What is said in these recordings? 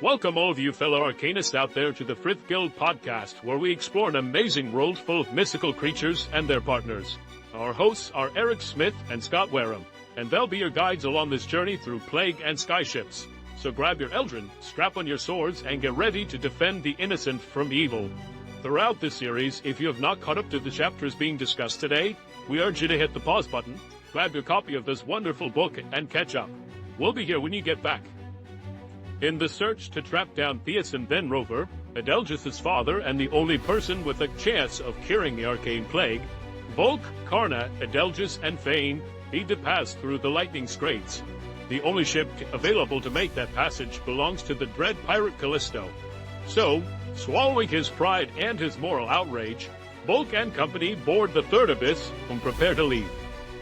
Welcome all of you fellow arcanists out there to the Frith Guild podcast, where we explore an amazing world full of mystical creatures and their partners. Our hosts are Eric Smith and Scott Wareham, and they'll be your guides along this journey through plague and skyships. So grab your Eldrin, strap on your swords, and get ready to defend the innocent from evil. Throughout this series, if you have not caught up to the chapters being discussed today, we urge you to hit the pause button, grab your copy of this wonderful book, and catch up. We'll be here when you get back. In the search to track down Theosin then Rover, Adelgis's father and the only person with a chance of curing the arcane plague, Volke, Karna, Adelgis, and Fane need to pass through the Lightning Straits. The only ship available to make that passage belongs to the dread pirate Calisto. So, swallowing his pride and his moral outrage, Volke and company board the third abyss and prepare to leave.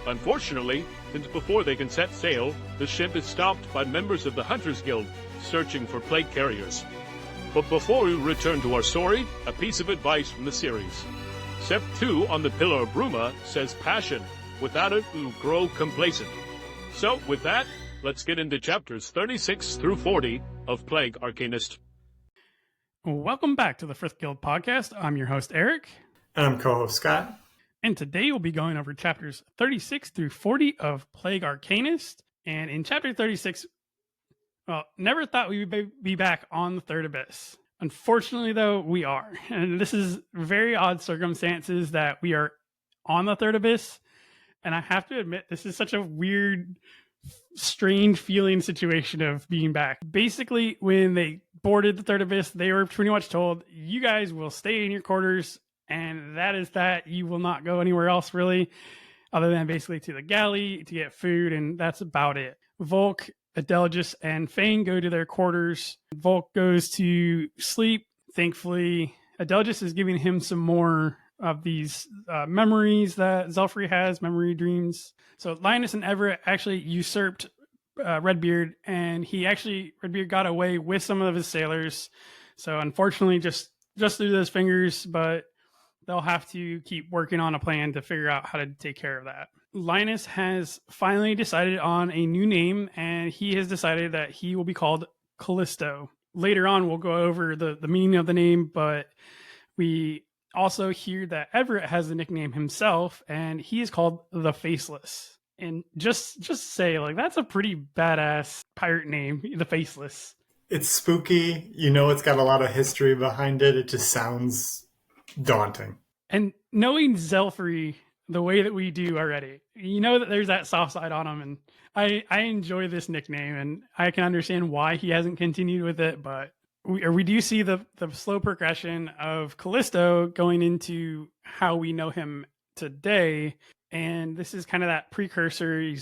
Unfortunately, since before they can set sail, the ship is stopped by members of the Hunters Guild searching for plague carriers. But before we return to our story, a piece of advice from the series. Step 2 on the Pillar of Bruma says passion. Without it, we will grow complacent. So, with that, let's get into chapters 36 through 40 of Plague Arcanist. Welcome back to the Frith Guild podcast. I'm your host, Eric. And I'm co-host Scott. And today we'll be going over chapters 36 through 40 of Plague Arcanist. And in chapter 36, well, never thought we would be back on the third abyss. Unfortunately, though, we are. And this is very odd circumstances that we are on the third abyss. And I have to admit, this is such a weird, strange feeling situation of being back. Basically, when they boarded the third abyss, they were pretty much told, you guys will stay in your quarters. And that is that. You will not go anywhere else, really, other than basically to the galley to get food. And that's about it. Volke, Adelgis, and Fane go to their quarters. Volke goes to sleep. Thankfully, Adelgis is giving him some more of these memories that Zelfrey has, memory dreams. So Linus and Everette actually usurped Redbeard, and Redbeard got away with some of his sailors. So unfortunately, just through those fingers, but they'll have to keep working on a plan to figure out how to take care of that. Linus has finally decided on a new name, and he has decided that he will be called Calisto. Later on, we'll go over the meaning of the name, but we also hear that Everette has the nickname himself, and he is called the Faceless. And just say, like, that's a pretty badass pirate name, the Faceless. It's spooky. You know, it's got a lot of history behind it. It just sounds daunting. And knowing Zelfrey the way that we do already, you know that there's that soft side on him, and I enjoy this nickname, and I can understand why he hasn't continued with it, but we do see the slow progression of Calisto going into how we know him today, and this is kind of that precursor.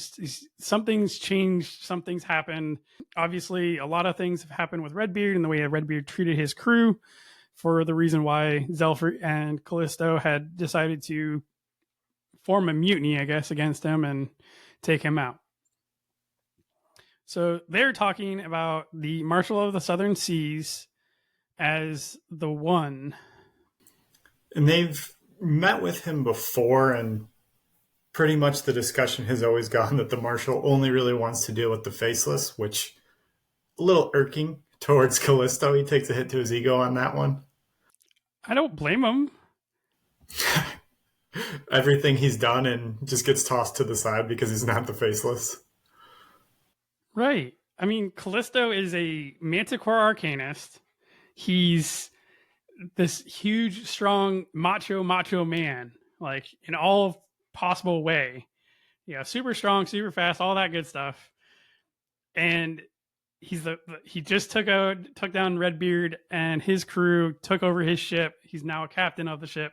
Something's changed, something's happened. Obviously, a lot of things have happened with Redbeard and the way that Redbeard treated his crew, for the reason why Zelfrey and Calisto had decided to form a mutiny, I guess, against him and take him out. So they're talking about the Marshal of the Southern Seas as the One. And they've met with him before, and pretty much the discussion has always gone that the Marshal only really wants to deal with the Faceless, which a little irking towards Calisto. He takes a hit to his ego on that one. I don't blame him. Everything he's done and just gets tossed to the side because he's not the Faceless. Right. I mean, Calisto is a Manticore Arcanist. He's this huge, strong, macho man, like in all possible way. Yeah, super strong, super fast, all that good stuff. And he just took down Redbeard and his crew, took over his ship. He's now a captain of the ship.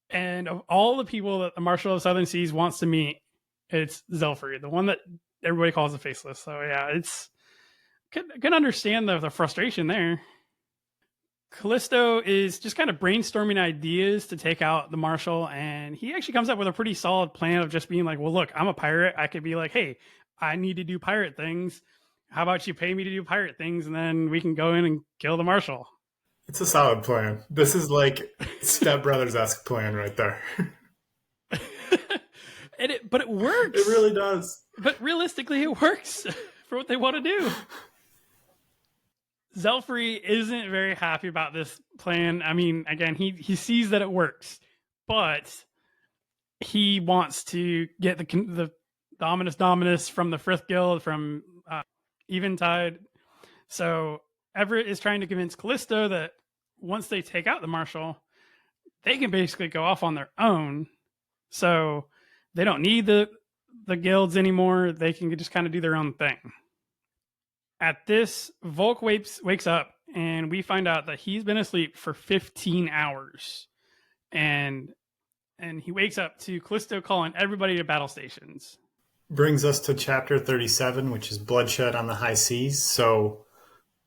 And of all the people that the Marshal of Southern Seas wants to meet, it's Zelfrey, the one that everybody calls the Faceless. So yeah, can understand the frustration there. Calisto is just kind of brainstorming ideas to take out the Marshal, and he actually comes up with a pretty solid plan of just being like, well, look, I'm a pirate. I could be like, hey, I need to do pirate things. How about you pay me to do pirate things, and then we can go in and kill the Marshal? It's a solid plan. This is like Step Brothers-esque plan right there. But it works. It really does. But realistically, it works for what they want to do. Zelfrey isn't very happy about this plan. I mean, again, he sees that it works, but he wants to get the Dominus Dominus from the Frith Guild, from Eventide. So Everette is trying to convince Callisto that once they take out the Marshal, they can basically go off on their own. So they don't need the guilds anymore. They can just kind of do their own thing. At this, Volke wakes up, and we find out that he's been asleep for 15 hours. And he wakes up to Callisto calling everybody to battle stations. Brings us to chapter 37, which is bloodshed on the high seas. So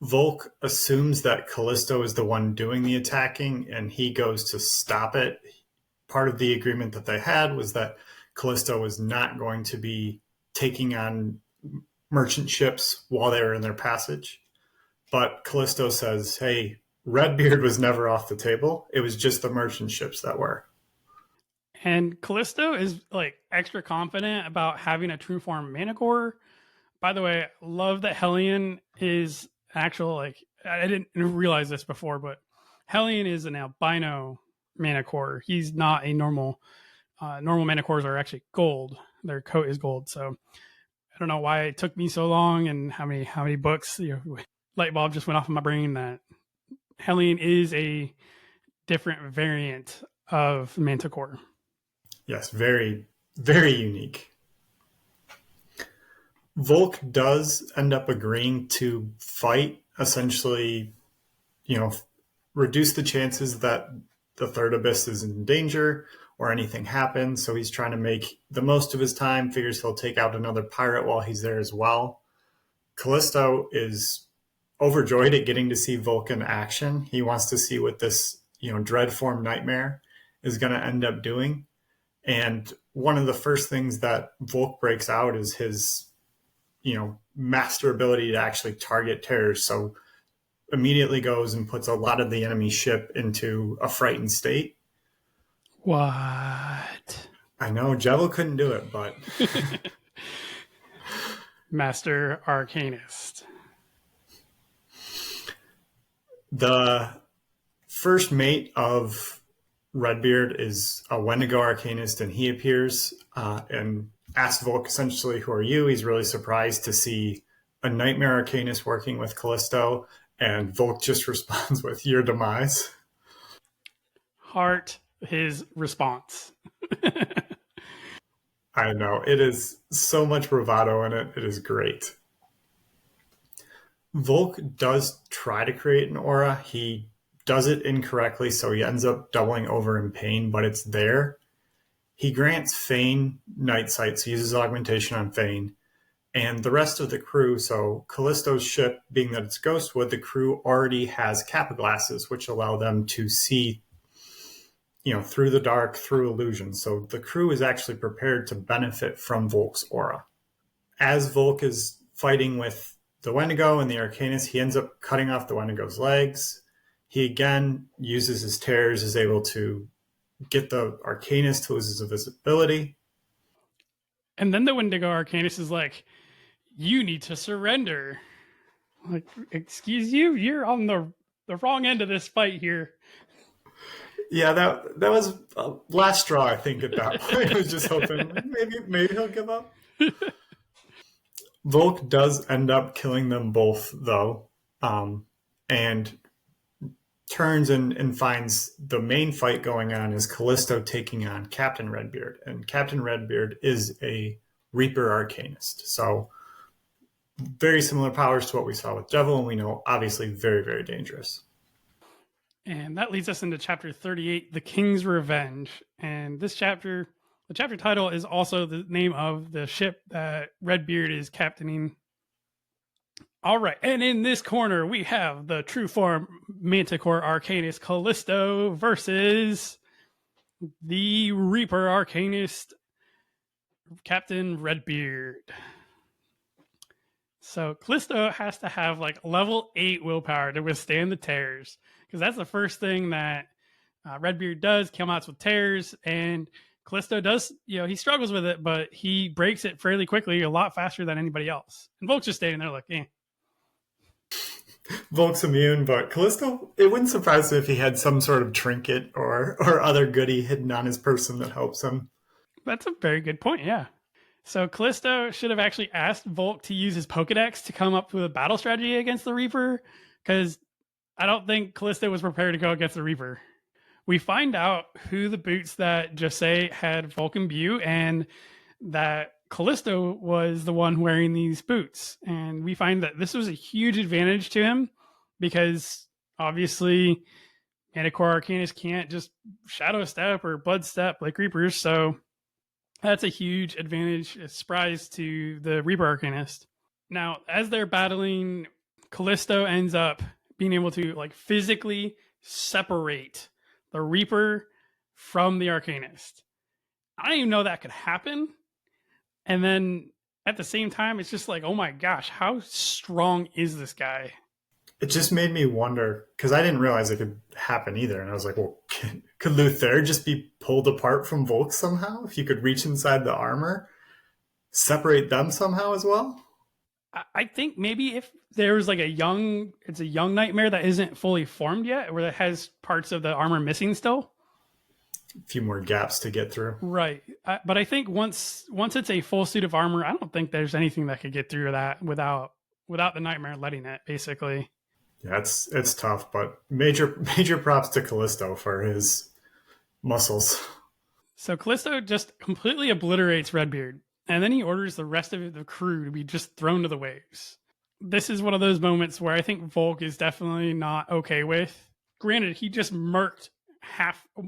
Volke assumes that Callisto is the one doing the attacking, and he goes to stop it. Part of the agreement that they had was that Callisto was not going to be taking on merchant ships while they were in their passage. But Callisto says, hey, Redbeard was never off the table. It was just the merchant ships that were. And Callisto is like extra confident about having a true form Manicore. By the way, love that Hellion is actual, like, I didn't realize this before, but Hellion is an albino Manicore. He's not a normal Manicores are actually gold. Their coat is gold. So I don't know why it took me so long and how many books, light bulb just went off in my brain that Hellion is a different variant of Manticore. Yes, very, very unique. Volke does end up agreeing to fight, essentially, reduce the chances that the third abyss is in danger or anything happens. So he's trying to make the most of his time, figures he'll take out another pirate while he's there as well. Callisto is overjoyed at getting to see Volke in action. He wants to see what this, dread form nightmare is going to end up doing. And one of the first things that Volke breaks out is his, master ability to actually target terrors. So immediately goes and puts a lot of the enemy ship into a frightened state. What? I know, Jevil couldn't do it, but... Master Arcanist. The first mate of Redbeard is a Wendigo Arcanist, and he appears and asks Volke essentially, who are you? He's really surprised to see a Nightmare Arcanist working with Callisto, and Volke just responds with, your demise. Heart his response. I know. It is so much bravado in it. It is great. Volke does try to create an aura. He does it incorrectly, so he ends up doubling over in pain, but it's there. He grants Fane night sight, so uses augmentation on Fane. And the rest of the crew, so Callisto's ship, being that it's Ghostwood, the crew already has Kappa glasses, which allow them to see, through the dark, through illusion. So the crew is actually prepared to benefit from Volke's aura. As Volke is fighting with the Wendigo and the Arcanist, he ends up cutting off the Wendigo's legs. He again uses his tears, is able to get the Arcanist to lose his invisibility. And then the Wendigo Arcanist is like, you need to surrender. Like, excuse you? You're on the wrong end of this fight here. Yeah, that was last straw, I think, at that point. I was just hoping maybe he'll give up. Volke does end up killing them both, though, and turns and finds the main fight going on is Callisto taking on Captain Redbeard. And Captain Redbeard is a Reaper Arcanist. So very similar powers to what we saw with Devil, and we know obviously very, very dangerous. And that leads us into chapter 38, The King's Revenge. And this chapter, the chapter title is also the name of the ship that Redbeard is captaining. All right. And in this corner, we have the true form Manticore Arcanist Callisto versus the Reaper Arcanist Captain Redbeard. So Callisto has to have like level 8 willpower to withstand the tears, because that's the first thing that Redbeard does, come out with tears, and Callisto does, he struggles with it, but he breaks it fairly quickly, a lot faster than anybody else. And Volke's just standing there like, eh. Volk's immune, but Callisto, it wouldn't surprise me if he had some sort of trinket or other goodie hidden on his person that helps him. That's a very good point, yeah. So Callisto should have actually asked Volk to use his Pokedex to come up with a battle strategy against the Reaper, because I don't think Callisto was prepared to go against the Reaper. We find out who the boots that Jose had Volk imbue, and that Callisto was the one wearing these boots. And we find that this was a huge advantage to him, because obviously Manticore Arcanus can't just Shadow Step or Blood Step like Reapers, so that's a huge advantage, a surprise to the Reaper Arcanist. Now, as they're battling, Callisto ends up being able to like physically separate the Reaper from the Arcanist. I didn't even know that could happen. And then at the same time, it's just like, oh my gosh, how strong is this guy? It just made me wonder, because I didn't realize it could happen either. And I was like, well, could Luther just be pulled apart from Volk somehow? If you could reach inside the armor, separate them somehow as well? I think maybe if there was like it's a young Nightmare that isn't fully formed yet, or that has parts of the armor missing still. A few more gaps to get through. Right. But I think once it's a full suit of armor, I don't think there's anything that could get through that without the Nightmare letting it, basically. Yeah, it's tough, but major props to Callisto for his muscles. So Callisto just completely obliterates Redbeard, and then he orders the rest of the crew to be just thrown to the waves. This is one of those moments where I think Volk is definitely not okay with. Granted, he just murked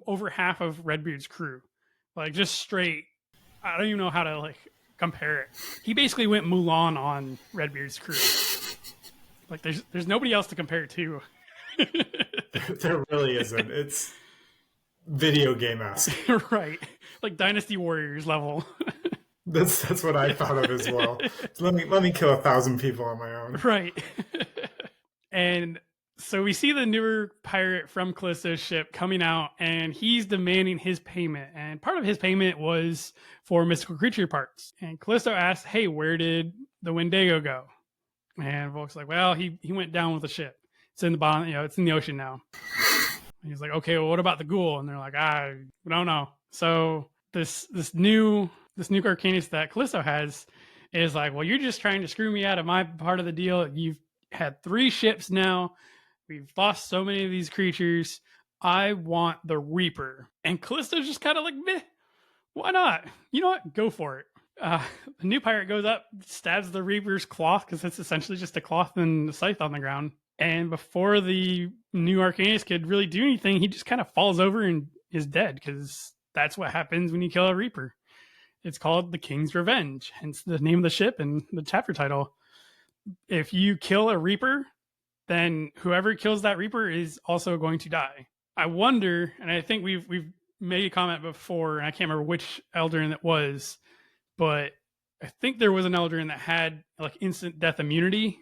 over half of Redbeard's crew. Like, just straight, I don't even know how to like compare it. He basically went Mulan on Redbeard's crew. Like, there's nobody else to compare it to. There really isn't. It's video game-esque. Right. Like Dynasty Warriors level. That's what I thought of as well. Let me kill 1,000 people on my own. Right. And so we see the newer pirate from Callisto's ship coming out, and he's demanding his payment. And part of his payment was for mystical creature parts. And Callisto asks, hey, where did the Wendigo go? And Volk's like, well, he went down with the ship. It's in the bottom, it's in the ocean now. And he's like, okay, well, what about the ghoul? And they're like, we don't know. So this new Arcanist that Callisto has is like, well, you're just trying to screw me out of my part of the deal. You've had 3 ships now. We've lost so many of these creatures. I want the Reaper. And Callisto's just kind of like, meh, why not? You know what? Go for it. The new pirate goes up, stabs the Reaper's cloth, because it's essentially just a cloth and a scythe on the ground. And before the new Arcanist could really do anything, he just kind of falls over and is dead, because that's what happens when you kill a Reaper. It's called the King's Revenge, hence the name of the ship and the chapter title. If you kill a Reaper, then whoever kills that Reaper is also going to die. I wonder, and I think we've made a comment before, and I can't remember which Eldarin it was, but I think there was an Eldarin that had like instant death immunity.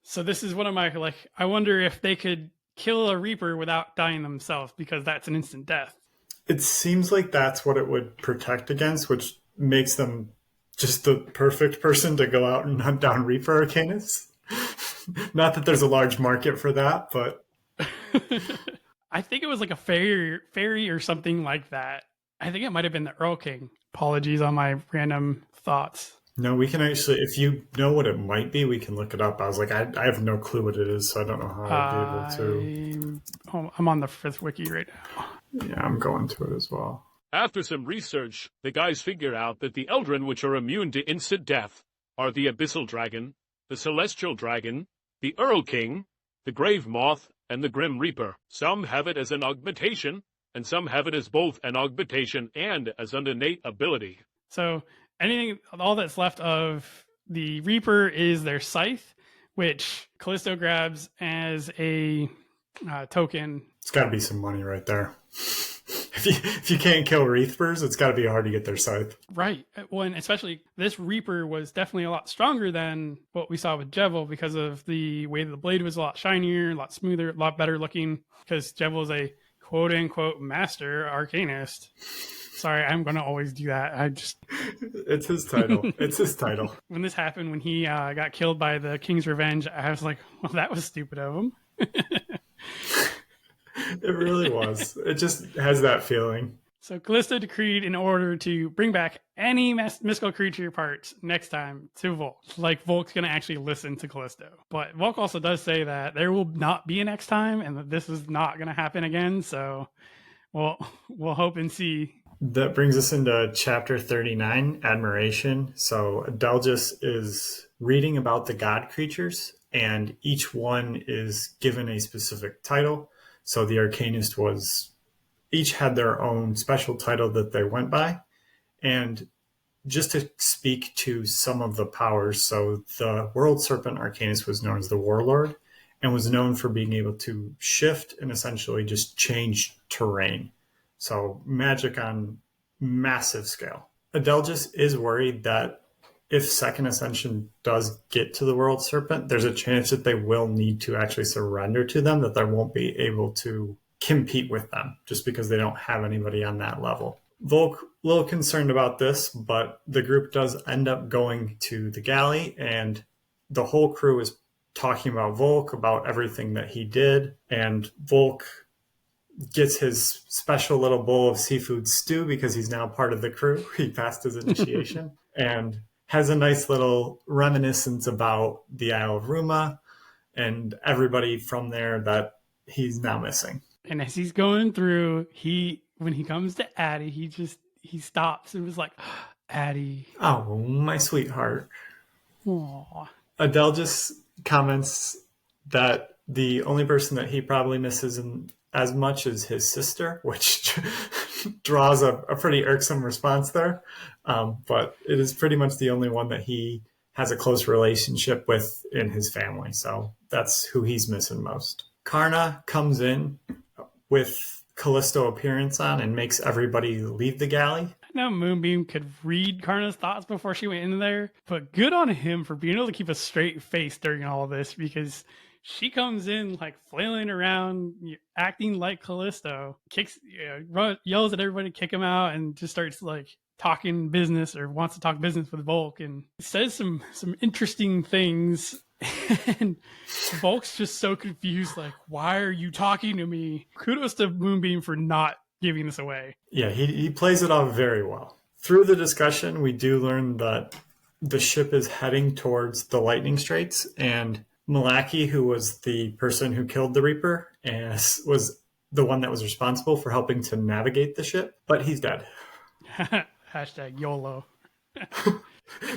So this is one of my, like, I wonder if they could kill a Reaper without dying themselves, because that's an instant death. It seems like that's what it would protect against, which makes them just the perfect person to go out and hunt down Reaper Arcanists. Not that there's a large market for that, but I think it was like a fairy or something like that. I think it might have been the Earl King. Apologies on my random thoughts. No, we can actually, if you know what it might be, we can look it up. I was like, I have no clue what it is, so I don't know how I'd be able to. I'm on the Frith Wiki right now. Yeah, I'm going to it as well. After some research, the guys figure out that the Eldarin which are immune to instant death are the Abyssal Dragon, the Celestial Dragon, the Earl King, the Grave Moth, and the Grim Reaper. Some have it as an augmentation, and some have it as both an augmentation and as an innate ability. So all that's left of the Reaper is their scythe, which Callisto grabs as a token. It's got to be some money right there. If you can't kill Reapers, it's got to be hard to get their scythe. Right. Well, and especially this Reaper was definitely a lot stronger than what we saw with Jevil, because of the way the blade was a lot shinier, a lot smoother, a lot better looking, because Jevil is a quote unquote master arcanist. Sorry, I'm going to always do that. It's his title. It's his title. When this happened, when he got killed by the King's Revenge, I was like, well, that was stupid of him. It really was. It just has that feeling. So Callisto decreed in order to bring back any mystical creature parts next time to Volk. Like Volk's going to actually listen to Callisto. But Volk also does say that there will not be a next time and that this is not going to happen again. So we'll hope and see. That brings us into chapter 39, Admiration. So Adelgis is reading about the god creatures, and each one is given a specific title. So the Arcanist each had their own special title that they went by. And just to speak to some of the powers, so the World Serpent Arcanist was known as the Warlord and was known for being able to shift and essentially just change terrain. So magic on massive scale. Adelgis is worried that if Second Ascension does get to the World Serpent, there's a chance that they will need to actually surrender to them, that they won't be able to compete with them just because they don't have anybody on that level. Volk, a little concerned about this, but the group does end up going to the galley, and the whole crew is talking about Volk, about everything that he did, and Volk gets his special little bowl of seafood stew because he's now part of the crew. He passed his initiation and has a nice little reminiscence about the Isle of Ruma and everybody from there that he's now missing. And as he's going through, when he comes to Addie, he stops and was like, Addie. Oh, my sweetheart. Aww. Adelgis comments that the only person that he probably misses as much as his sister, which draws a pretty irksome response there. But it is pretty much the only one that he has a close relationship with in his family. So that's who he's missing most. Karna comes in with Callisto appearance on and makes everybody leave the galley. I know Moonbeam could read Karna's thoughts before she went in there, but good on him for being able to keep a straight face during all of this, because she comes in like flailing around, acting like Callisto, yells at everybody to kick him out, and just starts like talking business, or wants to talk business with Volk, and says some interesting things. And Volk's just so confused, like, why are you talking to me? Kudos to Moonbeam for not giving this away. Yeah, he plays it off very well. Through the discussion, we do learn that the ship is heading towards the Lightning Straits, and Malaki, who was the person who killed the Reaper, was the one that was responsible for helping to navigate the ship, but he's dead. Hashtag YOLO.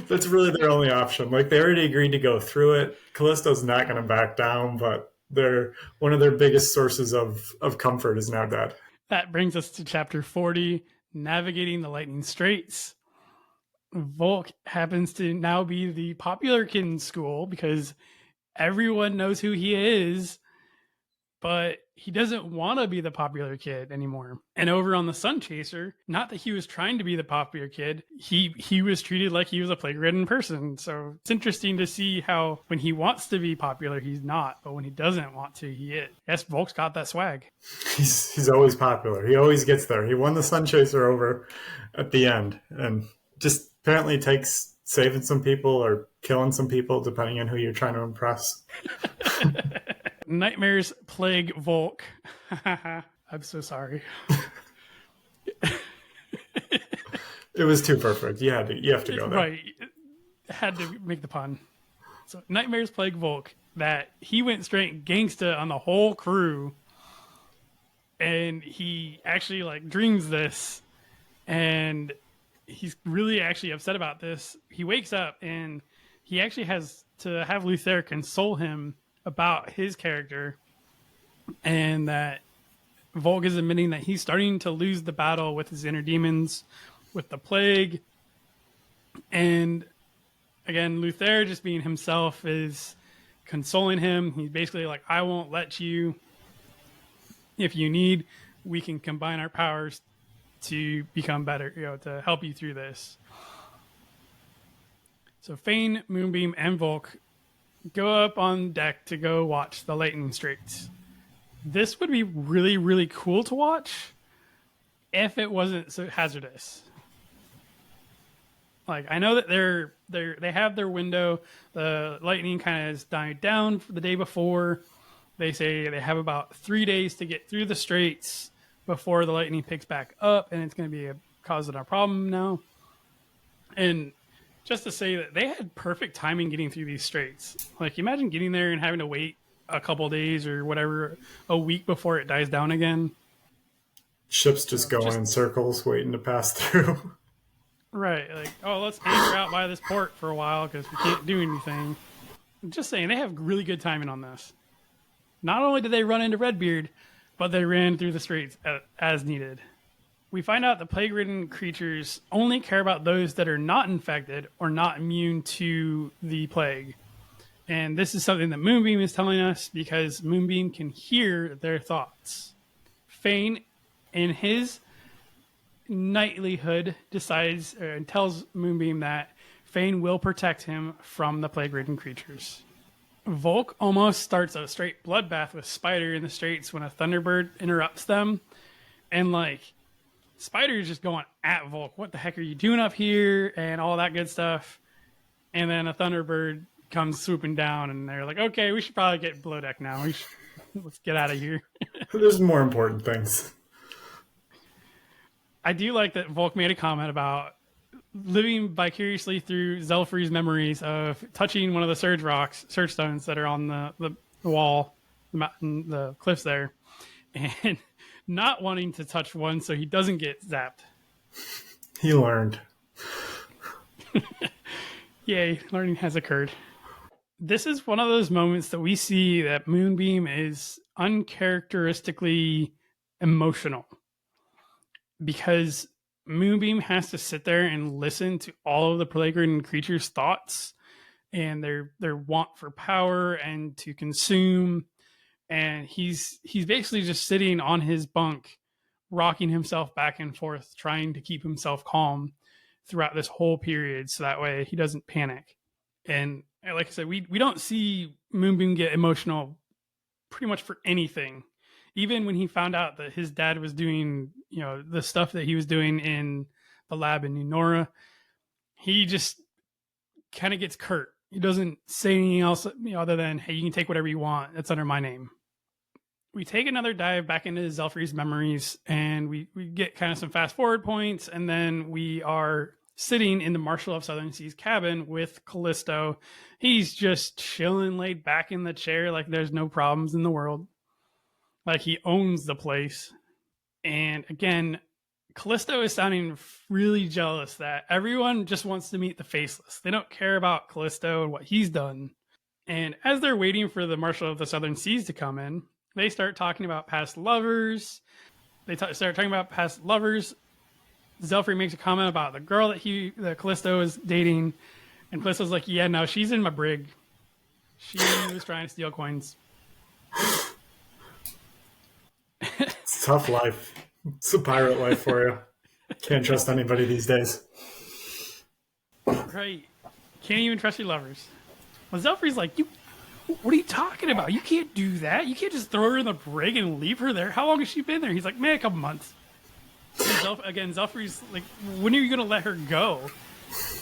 That's really their only option. Like, they already agreed to go through it. Callisto's not going to back down, but one of their biggest sources of comfort is now dead. That brings us to chapter 40, Navigating the Lightning Straits. Volk happens to now be the popular kid in school because everyone knows who he is, but he doesn't want to be the popular kid anymore. And over on the Sun Chaser, not that he was trying to be the popular kid, he was treated like he was a plague-ridden person. So it's interesting to see how when he wants to be popular, he's not, but when he doesn't want to, he is. Yes, Volk's got that swag. He's always popular. He always gets there. He won the Sun Chaser over at the end, and just apparently takes saving some people or killing some people, depending on who you're trying to impress. Nightmares plague Volk. I'm so sorry. It was too perfect. You have to go there. Right. Had to make the pun. So nightmares plague Volk that he went straight gangsta on the whole crew, and he actually like dreams this, and he's really actually upset about this. He wakes up and he actually has to have Luther console him about his character, and that Volk is admitting that he's starting to lose the battle with his inner demons, with the plague. And again, Luther, just being himself, is consoling him. He's basically like, I won't let you. If you need, we can combine our powers to become better, to help you through this. So Fane, Moonbeam, and Volk go up on deck to go watch the Lightning Straits. This would be really, really cool to watch if it wasn't so hazardous. Like, I know that they have their window. The lightning kind of has died down for the day before. They say they have about 3 days to get through the straits before the lightning picks back up, and it's going to be causing a problem now. And just to say that they had perfect timing getting through these straits. Like, imagine getting there and having to wait a couple days or whatever, a week before it dies down again. Ships just going in circles, waiting to pass through. Right, like, oh, let's anchor out by this port for a while because we can't do anything. I'm just saying, they have really good timing on this. Not only did they run into Redbeard, but they ran through the straits as needed. We find out the plague-ridden creatures only care about those that are not infected or not immune to the plague. And this is something that Moonbeam is telling us because Moonbeam can hear their thoughts. Fane, in his knightlyhood, decides and tells Moonbeam that Fane will protect him from the plague-ridden creatures. Volke almost starts a straight bloodbath with Spider in the straits when a Thunderbird interrupts them. And, like, Spider is just going at Volke. What the heck are you doing up here? And all that good stuff. And then a Thunderbird comes swooping down, and they're like, okay, we should probably get below deck now. Let's get out of here. There's more important things. I do like that Volke made a comment about living vicariously through Zelfri's memories of touching one of the surge stones that are on the wall, the mountain, the cliffs there, and not wanting to touch one so he doesn't get zapped. He learned. Yay, learning has occurred. This is one of those moments that we see that Moonbeam is uncharacteristically emotional. Because Moonbeam has to sit there and listen to all of the plague-ridden creatures' thoughts and their want for power and to consume. And he's basically just sitting on his bunk, rocking himself back and forth, trying to keep himself calm throughout this whole period so that way he doesn't panic. And like I said, we don't see Moonbeam get emotional pretty much for anything. Even when he found out that his dad was doing, the stuff that he was doing in the lab in New Nora, he just kind of gets curt. He doesn't say anything else other than, hey, you can take whatever you want. It's under my name. We take another dive back into Zelfri's memories, and we get kind of some fast forward points, and then we are sitting in the Marshal of Southern Seas cabin with Callisto. He's just chilling, laid back in the chair like there's no problems in the world. Like he owns the place. And again, Callisto is sounding really jealous that everyone just wants to meet the Faceless. They don't care about Callisto and what he's done. And as they're waiting for the Marshal of the Southern Seas to come in, they start talking about past lovers. Start talking about past lovers. Zelfri makes a comment about the girl that Callisto is dating. And Callisto's like, yeah, no, she's in my brig. She was trying to steal coins. It's a tough life. It's a pirate life for you. Can't trust anybody these days. Right. Can't even trust your lovers. Well, Zelfri's like, what are you talking about? You can't do that. You can't just throw her in the brig and leave her there. How long has she been there? He's like, man, a couple months. Zelfri's like, when are you going to let her go?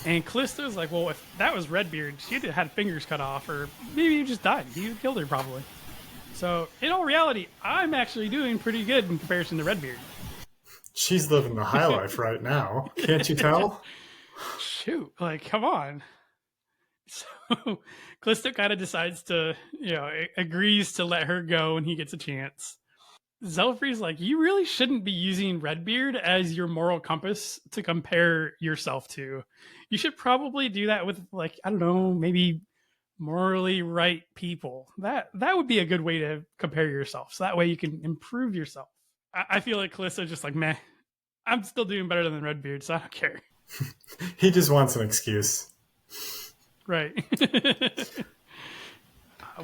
And Callisto's like, well, if that was Redbeard, she'd have had fingers cut off, or maybe he just died. He killed her probably. So, in all reality, I'm actually doing pretty good in comparison to Redbeard. She's living the high life right now. Can't you tell? Shoot, like, come on. So, Callisto kind of decides to, agrees to let her go when he gets a chance. Zelfri's like, you really shouldn't be using Redbeard as your moral compass to compare yourself to. You should probably do that with, like, I don't know, maybe morally right people. That would be a good way to compare yourself. So that way you can improve yourself. I feel like Callisto's just like, meh, I'm still doing better than Redbeard, so I don't care. He just wants an excuse. Right.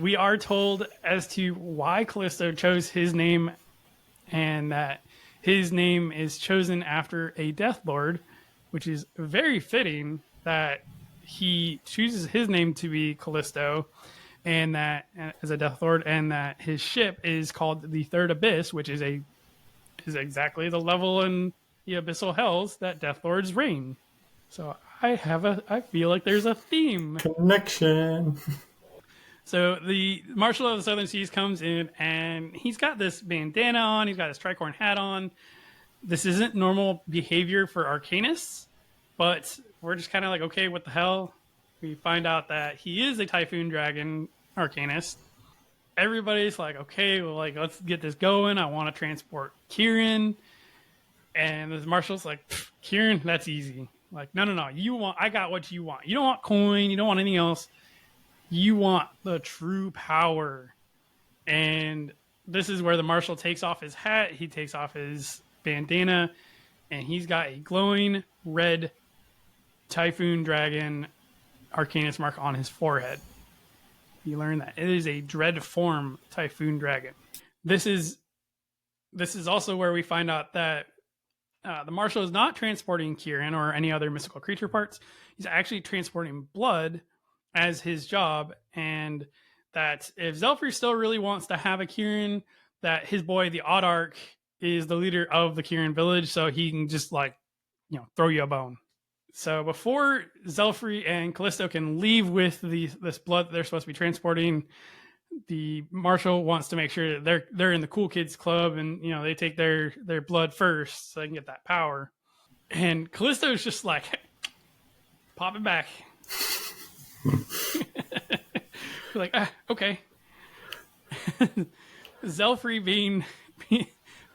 We are told as to why Callisto chose his name, and that his name is chosen after a Death Lord, which is very fitting that he chooses his name to be Callisto, and that as a Death Lord, and that his ship is called the Third Abyss, which is exactly the level in the abyssal hells that Death Lords reign. So I feel like there's a theme connection. So the Marshal of the Southern Seas comes in, and he's got this bandana on. He's got his tricorn hat on. This isn't normal behavior for arcanists, but we're just kind of like, okay, what the hell? We find out that he is a Typhoon Dragon arcanist. Everybody's like, okay, well, like, let's get this going. I want to transport Kieran. And the Marshal's like, Kieran, that's easy. Like, no. I got what you want. You don't want coin. You don't want anything else. You want the true power. And this is where the Marshal takes off his hat. He takes off his bandana. And he's got a glowing red Typhoon Dragon Arcanist mark on his forehead. You learn that it is a dread form Typhoon Dragon. This is also where we find out that the Marshal is not transporting Kieran or any other mystical creature parts. He's actually transporting blood as his job, and that if Zelfrey still really wants to have a Kieran, that his boy, the Audarch, is the leader of the Kieran village, so he can just, like, throw you a bone. So before Zelfrey and Calisto can leave with this blood that they're supposed to be transporting, the Marshal wants to make sure that they're in the cool kids club, and they take their blood first so they can get that power. And Callisto's just like, pop it back. Like, okay. Zelfrey being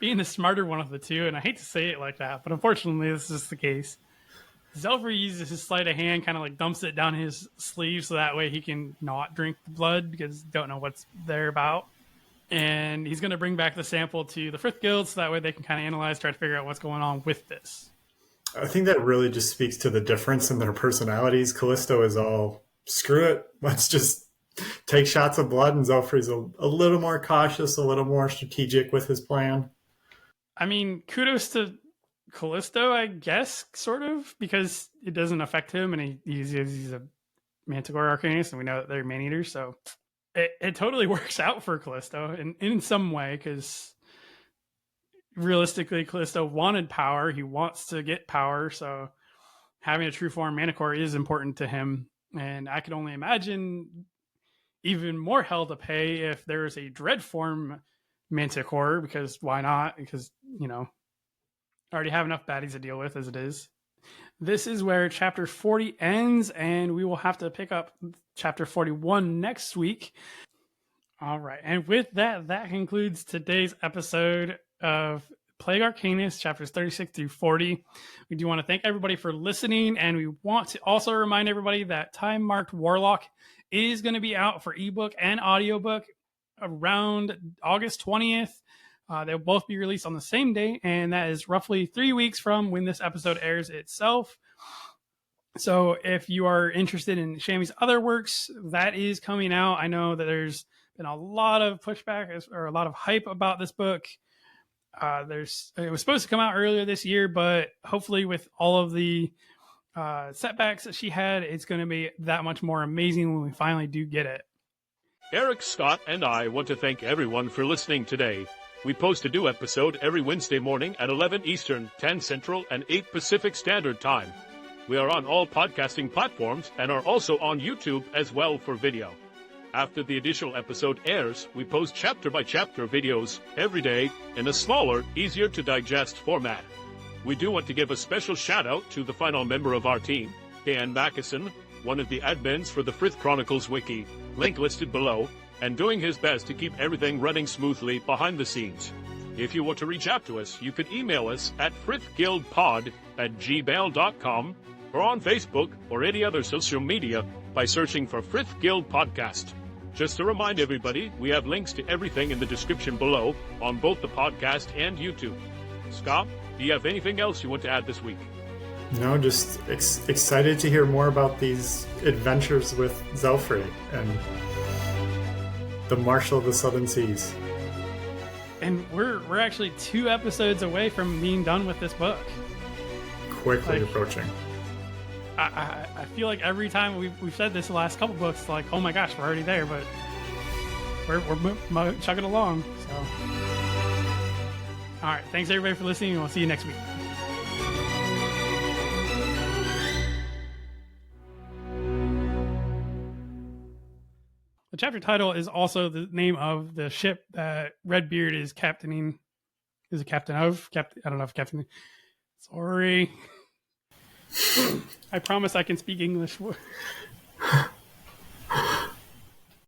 the smarter one of the two, and I hate to say it like that, but unfortunately this is the case. Zelfrey uses his sleight of hand, kind of like dumps it down his sleeve so that way he can not drink the blood because don't know what's there about. And he's going to bring back the sample to the Frith Guild so that way they can kind of analyze, try to figure out what's going on with this. I think that really just speaks to the difference in their personalities. Callisto is all, screw it, let's just take shots of blood, and Zelfrey's a little more cautious, a little more strategic with his plan. I mean, kudos to Callisto, I guess, sort of, because it doesn't affect him, and he's a Manticore Arcanist, and we know that they're man-eaters, so it totally works out for Callisto in some way, because realistically, Callisto wanted power. He wants to get power, so having a true form Manticore is important to him, and I can only imagine even more hell to pay if there is a dread form Manticore, because why not? Because, I already have enough baddies to deal with as it is. This is where chapter 40 ends, and we will have to pick up chapter 41 next week. All right, and with that concludes today's episode of Plague Arcanist, chapters 36 through 40. We do want to thank everybody for listening, and we want to also remind everybody that Time Marked Warlock is going to be out for ebook and audiobook around August 20th. They'll both be released on the same day, and that is roughly 3 weeks from when this episode airs itself. So if you are interested in Shami's other works, that is coming out. I know that there's been a lot of pushback or a lot of hype about this book. It was supposed to come out earlier this year, but hopefully with all of the setbacks that she had, it's going to be that much more amazing when we finally do get it. Eric, Scott, and I want to thank everyone for listening today. We post a new episode every Wednesday morning at 11 Eastern, 10 Central, and 8 Pacific Standard Time. We are on all podcasting platforms and are also on YouTube as well for video. After the additional episode airs, we post chapter-by-chapter videos every day in a smaller, easier-to-digest format. We do want to give a special shout-out to the final member of our team, Dan Mackison, one of the admins for the Frith Chronicles Wiki, link listed below, and doing his best to keep everything running smoothly behind the scenes. If you want to reach out to us, you can email us at frithguildpod@gmail.com or on Facebook or any other social media by searching for Frith Guild Podcast. Just to remind everybody, we have links to everything in the description below on both the podcast and YouTube. Scott, do you have anything else you want to add this week? No, just excited to hear more about these adventures with Zelfrey and the Marshal of the Southern Seas. And we're actually 2 episodes away from being done with this book. Quickly approaching. I feel like every time we've said this the last couple books, like, oh my gosh, we're already there, but we're chugging along. So, all right, thanks everybody for listening, and we'll see you next week. The chapter title is also the name of the ship that Redbeard is captaining. Is a captain of? I don't know if captain. Sorry. I promise I can speak English.